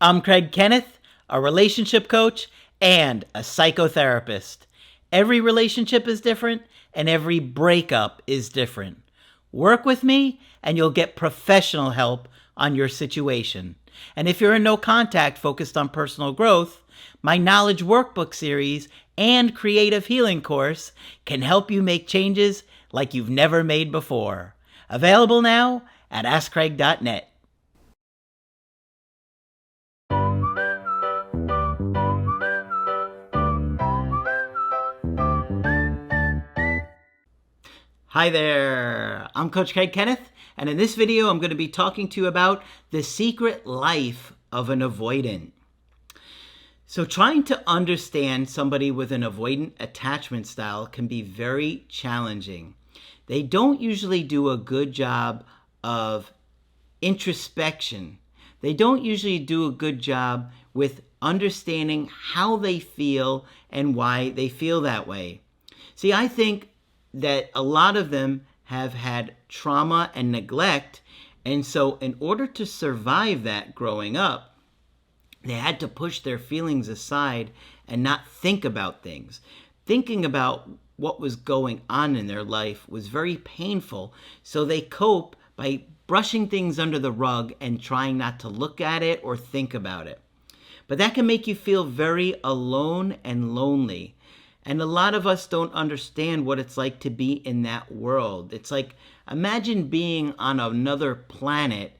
I'm Kenneth, a relationship coach and a psychotherapist. Every relationship is different and every breakup is different. Work with me and you'll get professional help on your situation. And if you're in no contact focused on personal growth, my Knowledge Workbook series and Creative Healing course can help you make changes like you've never made before. Available now at AskCraig.net. Hi there, I'm Coach Kenneth, and in this video I'm going to be talking to you about the secret life of an avoidant. So trying to understand somebody with an avoidant attachment style can be very challenging. They don't usually do a good job of introspection. They don't usually do a good job with understanding how they feel and why they feel that way. See, I think that a lot of them have had trauma and neglect, and so in order to survive that growing up, they had to push their feelings aside and not think about things. Thinking about what was going on in their life was very painful, so they cope by brushing things under the rug and trying not to look at it or think about it. But that can make you feel very alone and lonely. And a lot of us don't understand what it's like to be in that world. It's like, imagine being on another planet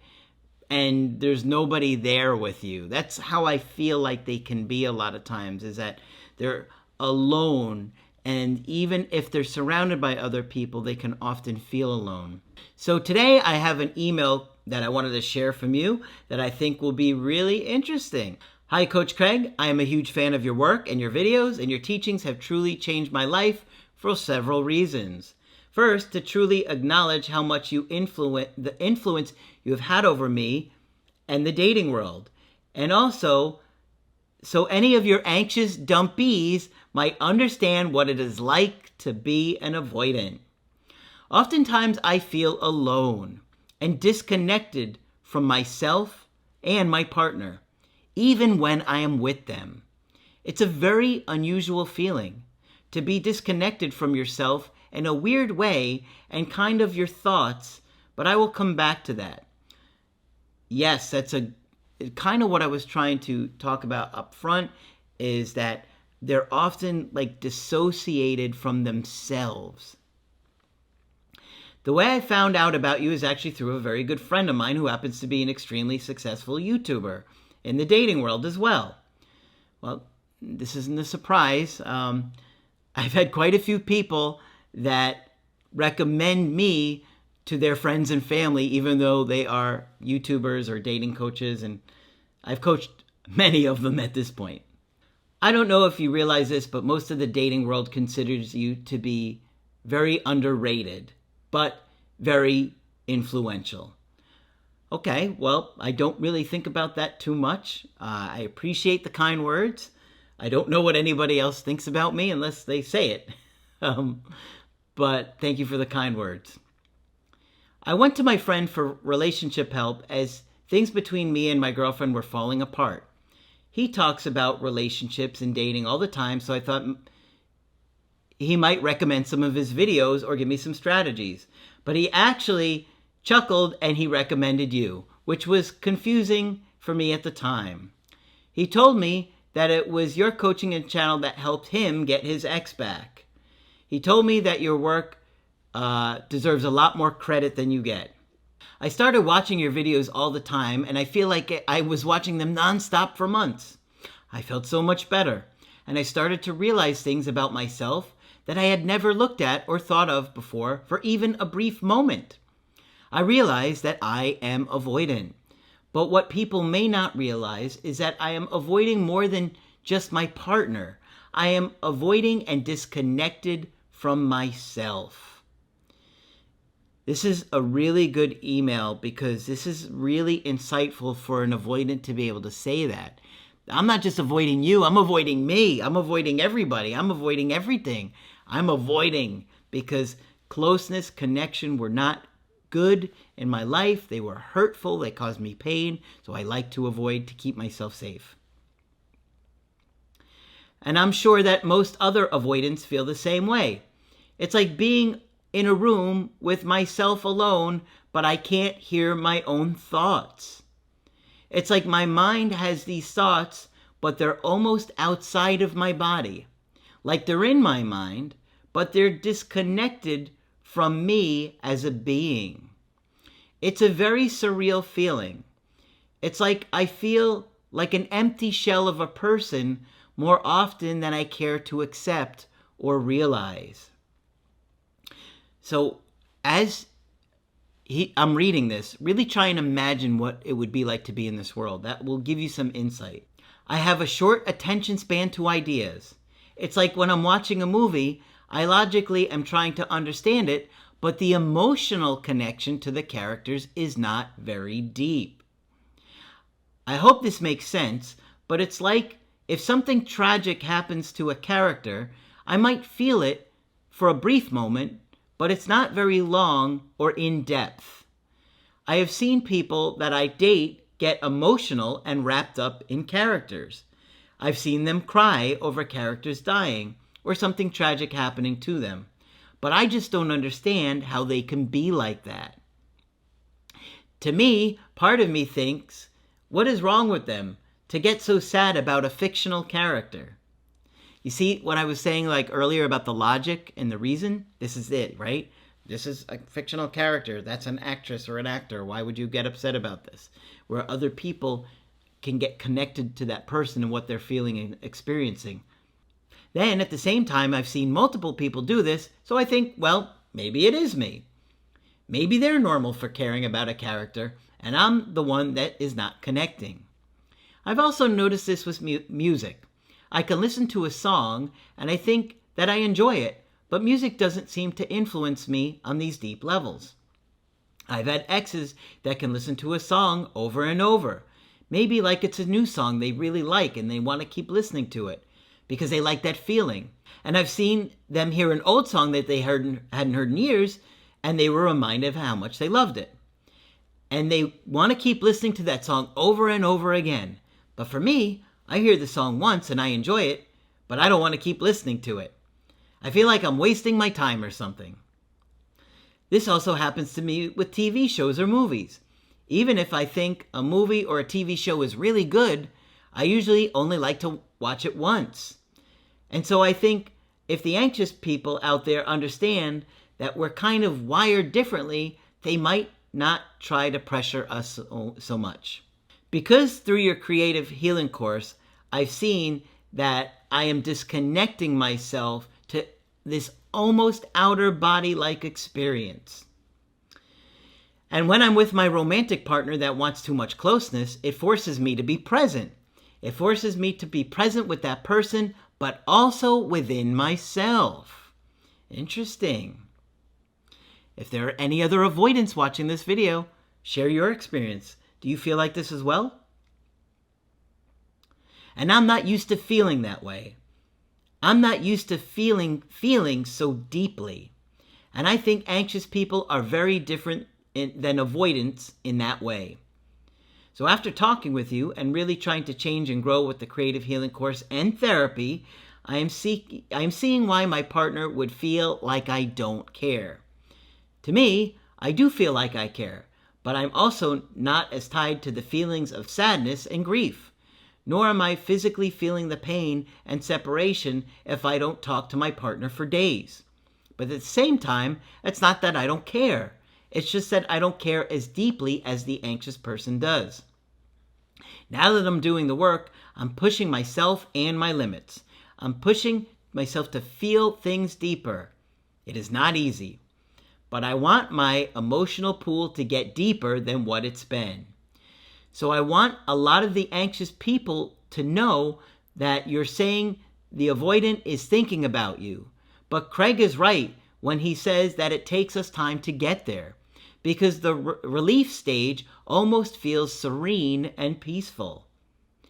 and there's nobody there with you. That's how I feel like they can be a lot of times, is that they're alone. And even if they're surrounded by other people, they can often feel alone. So today I have an email that I wanted to share from you that I think will be really interesting. Hi, Coach Craig. I am a huge fan of your work and your videos, and your teachings have truly changed my life for several reasons. First, to truly acknowledge how much the influence you have had over me and the dating world. And also, so any of your anxious dumpies might understand what it is like to be an avoidant. Oftentimes, I feel alone and disconnected from myself and my partner, even when I am with them. It's a very unusual feeling to be disconnected from yourself in a weird way and kind of your thoughts, but I will come back to that. Yes, that's kind of what I was trying to talk about up front, is that they're often like dissociated from themselves. The way I found out about you is actually through a very good friend of mine who happens to be an extremely successful YouTuber in the dating world as well. Well, this isn't a surprise. I've had quite a few people that recommend me to their friends and family, even though they are YouTubers or dating coaches, and I've coached many of them at this point. I don't know if you realize this, but most of the dating world considers you to be very underrated, but very influential. Okay, well, I don't really think about that too much. I appreciate the kind words. I don't know what anybody else thinks about me unless they say it. But thank you for the kind words. I went to my friend for relationship help as things between me and my girlfriend were falling apart. He talks about relationships and dating all the time, so I thought he might recommend some of his videos or give me some strategies. But he actually chuckled and he recommended you, which was confusing for me at the time. He told me that it was your coaching and channel that helped him get his ex back. He told me that your work deserves a lot more credit than you get. I started watching your videos all the time, and I feel like I was watching them nonstop for months. I felt so much better, and I started to realize things about myself that I had never looked at or thought of before for even a brief moment. I realized that I am avoidant. But what people may not realize is that I am avoiding more than just my partner. I am avoiding and disconnected from myself. This is a really good email because this is really insightful for an avoidant to be able to say that. I'm not just avoiding you, I'm avoiding me. I'm avoiding everybody. I'm avoiding everything. I'm avoiding because closeness, connection were not good in my life. They were hurtful. They caused me pain. So I like to avoid to keep myself safe. And I'm sure that most other avoidants feel the same way. It's like being in a room with myself alone, but I can't hear my own thoughts. It's like my mind has these thoughts, but they're almost outside of my body. Like they're in my mind, but they're disconnected from me as a being. It's a very surreal feeling. It's like I feel like an empty shell of a person more often than I care to accept or realize. So as I'm reading this, really try and imagine what it would be like to be in this world. That will give you some insight. I have a short attention span to ideas. It's like when I'm watching a movie, I logically am trying to understand it, but the emotional connection to the characters is not very deep. I hope this makes sense, but it's like if something tragic happens to a character, I might feel it for a brief moment, but it's not very long or in depth. I have seen people that I date get emotional and wrapped up in characters. I've seen them cry over characters dying or something tragic happening to them. But I just don't understand how they can be like that. To me, part of me thinks, what is wrong with them to get so sad about a fictional character? You see what I was saying like earlier about the logic and the reason? This is it, right? This is a fictional character. That's an actress or an actor. Why would you get upset about this? Where other people can get connected to that person and what they're feeling and experiencing. Then, at the same time, I've seen multiple people do this, so I think, well, maybe it is me. Maybe they're normal for caring about a character, and I'm the one that is not connecting. I've also noticed this with music. I can listen to a song, and I think that I enjoy it, but music doesn't seem to influence me on these deep levels. I've had exes that can listen to a song over and over, maybe like it's a new song they really like and they want to keep listening to it because they like that feeling. And I've seen them hear an old song that they hadn't heard in years, and they were reminded of how much they loved it. And they want to keep listening to that song over and over again. But for me, I hear the song once and I enjoy it, but I don't want to keep listening to it. I feel like I'm wasting my time or something. This also happens to me with TV shows or movies. Even if I think a movie or a TV show is really good, I usually only like to watch it once. And so I think if the anxious people out there understand that we're kind of wired differently, they might not try to pressure us so much. Because through your creative healing course, I've seen that I am disconnecting myself to this almost outer body-like experience. And when I'm with my romantic partner that wants too much closeness, it forces me to be present. It forces me to be present with that person, but also within myself. Interesting. If there are any other avoidants watching this video, share your experience. Do you feel like this as well? And I'm not used to feeling that way. I'm not used to feeling so deeply. And I think anxious people are very different than avoidants in that way. So after talking with you and really trying to change and grow with the Creative Healing Course and therapy, I am seeing why my partner would feel like I don't care. To me, I do feel like I care, but I'm also not as tied to the feelings of sadness and grief, nor am I physically feeling the pain and separation if I don't talk to my partner for days. But at the same time, it's not that I don't care. It's just that I don't care as deeply as the anxious person does. Now that I'm doing the work, I'm pushing myself and my limits. I'm pushing myself to feel things deeper. It is not easy, but I want my emotional pool to get deeper than what it's been. So I want a lot of the anxious people to know that you're saying the avoidant is thinking about you. But Craig is right when he says that it takes us time to get there, because the relief stage almost feels serene and peaceful.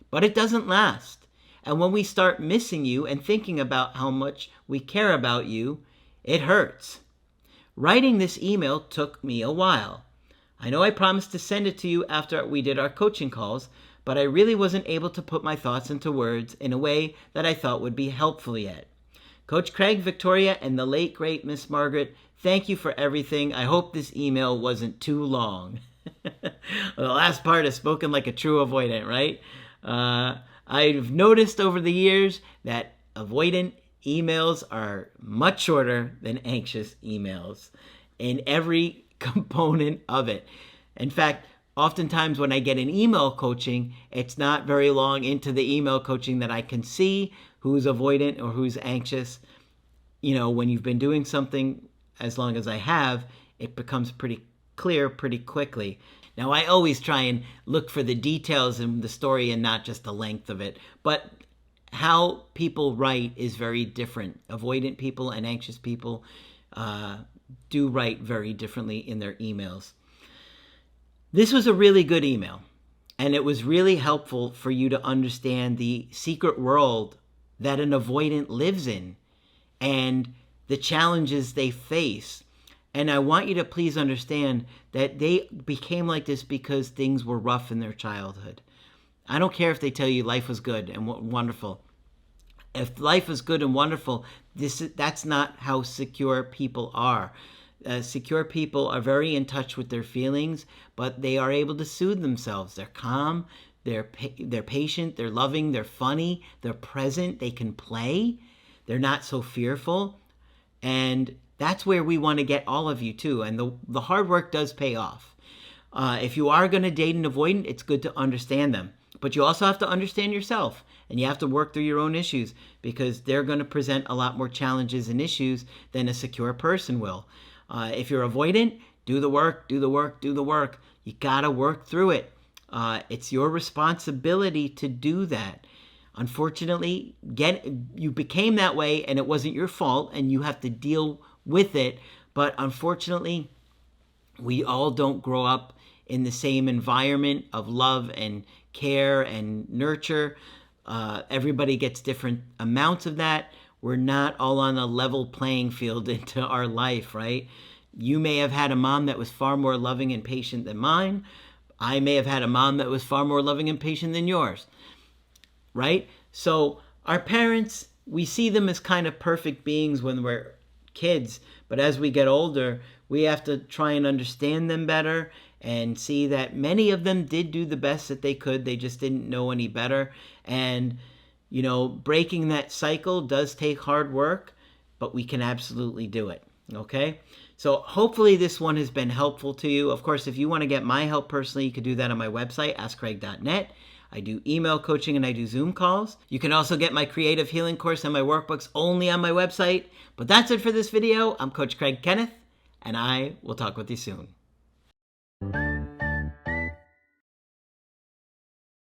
But it doesn't last. And when we start missing you and thinking about how much we care about you, it hurts. Writing this email took me a while. I know I promised to send it to you after we did our coaching calls, but I really wasn't able to put my thoughts into words in a way that I thought would be helpful yet. Coach Craig, Victoria, and the late, great Miss Margaret, thank you for everything. I hope this email wasn't too long. The last part is spoken like a true avoidant, right? I've noticed over the years that avoidant emails are much shorter than anxious emails in every component of it. In fact, oftentimes when I get an email coaching, it's not very long into the email coaching that I can see who's avoidant or who's anxious. You know, when you've been doing something as long as I have, it becomes pretty clear pretty quickly. Now, I always try and look for the details in the story and not just the length of it, but how people write is very different. Avoidant people and anxious people do write very differently in their emails. This was a really good email, and it was really helpful for you to understand the secret world that an avoidant lives in and the challenges they face. And I want you to please understand that they became like this because things were rough in their childhood. I don't care if they tell you life was good and wonderful. If life is good and wonderful, that's not how secure people are. Secure people are very in touch with their feelings, but they are able to soothe themselves. They're calm, they're patient, they're loving, they're funny, they're present, they can play, they're not so fearful. And that's where we want to get all of you too. And the hard work does pay off. If you are going to date an avoidant, it's good to understand them. But you also have to understand yourself, and you have to work through your own issues because they're going to present a lot more challenges and issues than a secure person will. If you're avoidant, do the work, do the work, do the work. You got to work through it. It's your responsibility to do that. Unfortunately, you became that way, and it wasn't your fault, and you have to deal with it. But unfortunately, we all don't grow up in the same environment of love and care and nurture. Everybody gets different amounts of that. We're not all on a level playing field into our life, right? You may have had a mom that was far more loving and patient than mine. I may have had a mom that was far more loving and patient than yours, right? So our parents, we see them as kind of perfect beings when we're kids, but as we get older, we have to try and understand them better and see that many of them did do the best that they could. They just didn't know any better. And, you know, breaking that cycle does take hard work, but we can absolutely do it. Okay? So hopefully this one has been helpful to you. Of course, if you want to get my help personally, you can do that on my website, askcraig.net. I do email coaching and I do Zoom calls. You can also get my creative healing course and my workbooks only on my website. But that's it for this video. I'm Coach Craig Kenneth, and I will talk with you soon.